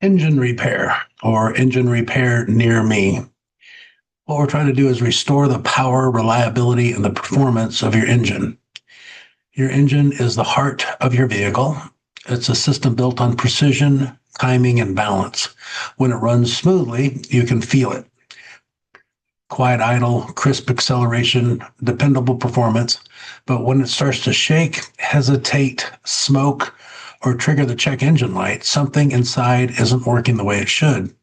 Engine repair or engine repair near me. What we're trying to do is restore the power, reliability, and the performance of your engine. Your engine is the heart of your vehicle. It's a system built on precision, timing, and balance. When it runs smoothly, you can feel it. Quiet idle, crisp acceleration, dependable performance. But when it starts to shake, hesitate, smoke, or trigger the check engine light, something inside isn't working the way it should.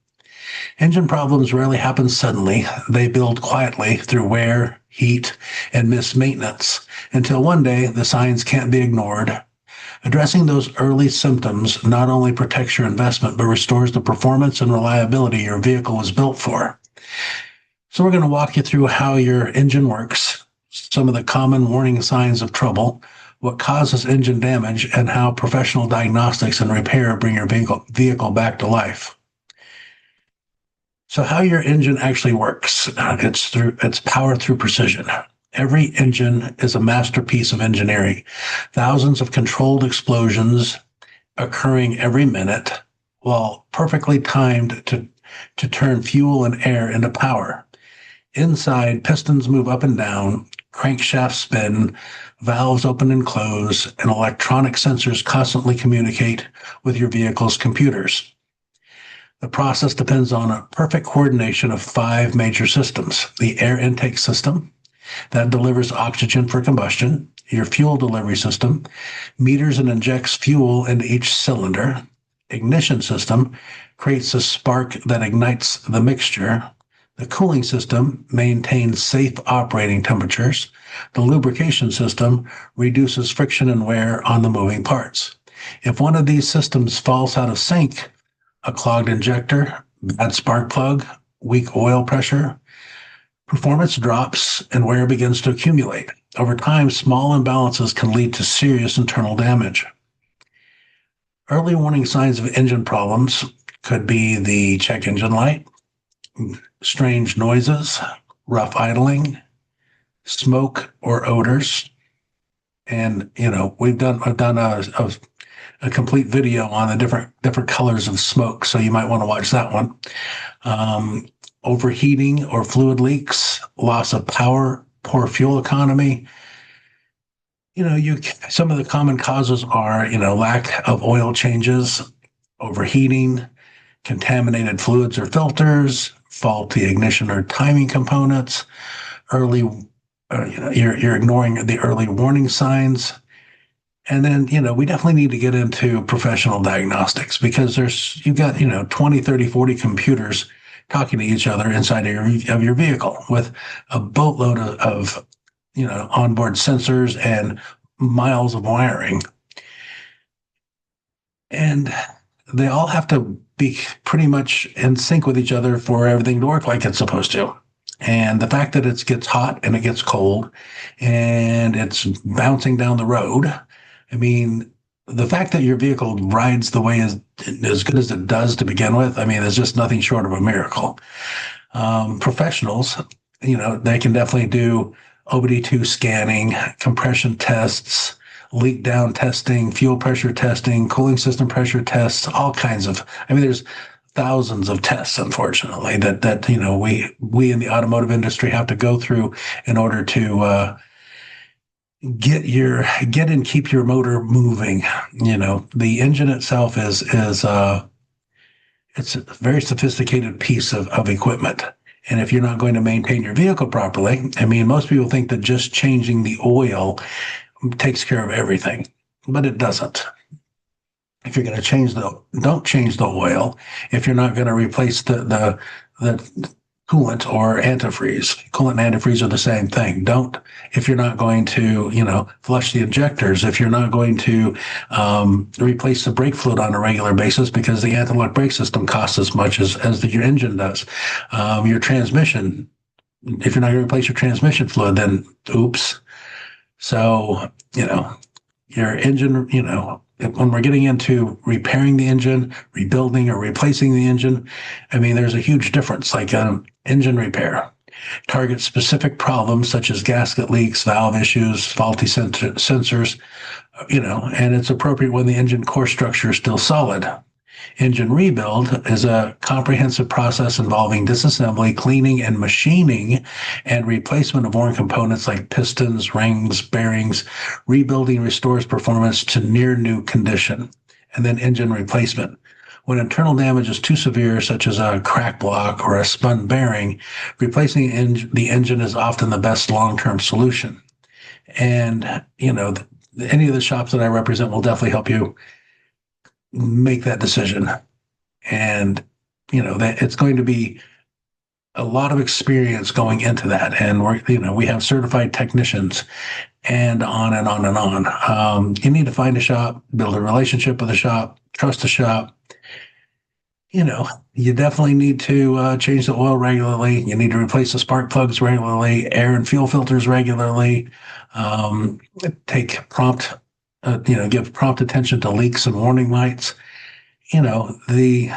Engine problems rarely happen suddenly. They build quietly through wear, heat, and missed maintenance until one day the signs can't be ignored. Addressing those early symptoms not only protects your investment, but restores the performance and reliability your vehicle was built for. So we're going to walk you through how your engine works, some of the common warning signs of trouble, what causes engine damage, and how professional diagnostics and repair bring your vehicle back to life. So how your engine actually works, it's power through precision. Every engine is a masterpiece of engineering. Thousands of controlled explosions occurring every minute, while perfectly timed to turn fuel and air into power. Inside, pistons move up and down, crankshafts spin, valves open and close, and electronic sensors constantly communicate with your vehicle's computers. The process depends on a perfect coordination of 5 major systems: the air intake system that delivers oxygen for combustion, your fuel delivery system, meters and injects fuel into each cylinder, ignition system creates a spark that ignites the mixture, the cooling system maintains safe operating temperatures, the lubrication system reduces friction and wear on the moving parts. If one of these systems falls out of sync, a clogged injector, bad spark plug, weak oil pressure, performance drops and wear begins to accumulate. Over time, small imbalances can lead to serious internal damage. Early warning signs of engine problems could be the check engine light, strange noises, rough idling, smoke or odors. And, I've done a complete video on the different colors of smoke, so you might want to watch that one. Overheating or fluid leaks, loss of power, poor fuel economy. Some of the common causes are, lack of oil changes, overheating, contaminated fluids or filters, faulty ignition or timing components, you're ignoring the early warning signs. And then, we definitely need to get into professional diagnostics because you've got, 20, 30, 40 computers talking to each other inside of your vehicle with a boatload of onboard sensors and miles of wiring. And they all have to be pretty much in sync with each other for everything to work like it's supposed to. And the fact that it gets hot and it gets cold and it's bouncing down the road, I mean, the fact that your vehicle rides the way as good as it does to begin with, I mean, there's just nothing short of a miracle. Professionals, they can definitely do OBD2 scanning, compression tests, leak down testing, fuel pressure testing, cooling system pressure tests, all kinds of, there's thousands of tests, unfortunately, that we in the automotive industry have to go through in order to get and keep your motor moving. The engine itself is it's a very sophisticated piece of equipment. And if you're not going to maintain your vehicle properly, most people think that just changing the oil takes care of everything, but it doesn't. If you're going to don't change the oil. If you're not going to replace the coolant or antifreeze. Coolant and antifreeze are the same thing. If you're not going to, flush the injectors, if you're not going to replace the brake fluid on a regular basis because the anti-lock brake system costs as much as your engine does. Your transmission, if you're not going to replace your transmission fluid, then oops. So, your engine, when we're getting into repairing the engine, rebuilding or replacing the engine, there's a huge difference. Like engine repair targets specific problems such as gasket leaks, valve issues, faulty sensors, and it's appropriate when the engine core structure is still solid. Engine rebuild is a comprehensive process involving disassembly, cleaning, and machining and replacement of worn components like pistons, rings, bearings. Rebuilding restores performance to near new condition. And then engine replacement. When internal damage is too severe, such as a crack block or a spun bearing, replacing the engine is often the best long-term solution. And, any of the shops that I represent will definitely help you make that decision. And, that it's going to be a lot of experience going into that. And we have certified technicians and on and on and on. You need to find a shop, build a relationship with a shop, trust a shop. You definitely need to change the oil regularly. You need to replace the spark plugs regularly, air and fuel filters regularly. Um, take prompt, give prompt attention to leaks and warning lights. The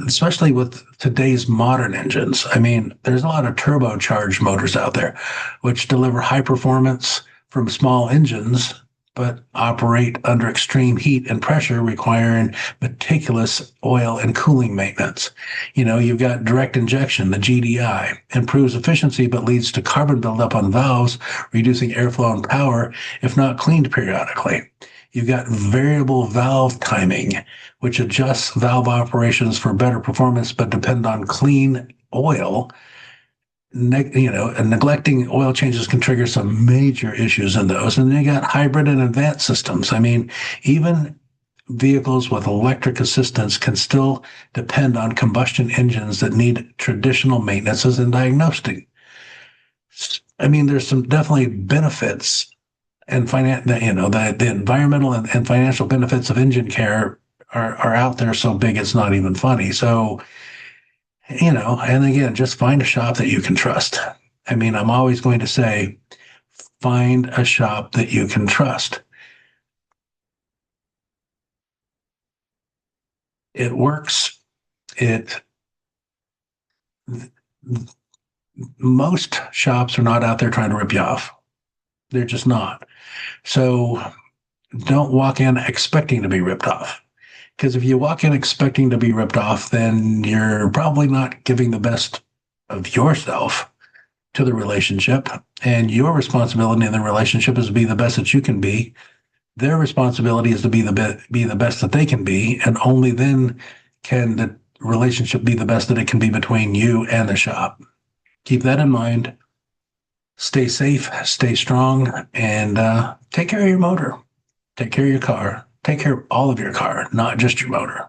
especially with today's modern engines. I mean, there's a lot of turbocharged motors out there, which deliver high performance from small engines, but operate under extreme heat and pressure, requiring meticulous oil and cooling maintenance. You've got direct injection, the GDI, improves efficiency but leads to carbon buildup on valves, reducing airflow and power if not cleaned periodically. You've got variable valve timing, which adjusts valve operations for better performance but depend on clean oil. And neglecting oil changes can trigger some major issues in those. And then you got hybrid and advanced systems. I mean, even vehicles with electric assistance can still depend on combustion engines that need traditional maintenances and diagnostic. I mean, there's some definitely benefits and the environmental and financial benefits of engine care are out there so big it's not even funny. So, and again, just find a shop that you can trust. I mean, I'm always going to say, find a shop that you can trust. It works. It Most shops are not out there trying to rip you off. They're just not. So don't walk in expecting to be ripped off. Because if you walk in expecting to be ripped off, then you're probably not giving the best of yourself to the relationship. And your responsibility in the relationship is to be the best that you can be. Their responsibility is to be the best that they can be. And only then can the relationship be the best that it can be between you and the shop. Keep that in mind. Stay safe, stay strong, and take care of your motor. Take care of your car. Take care of all of your car, not just your motor.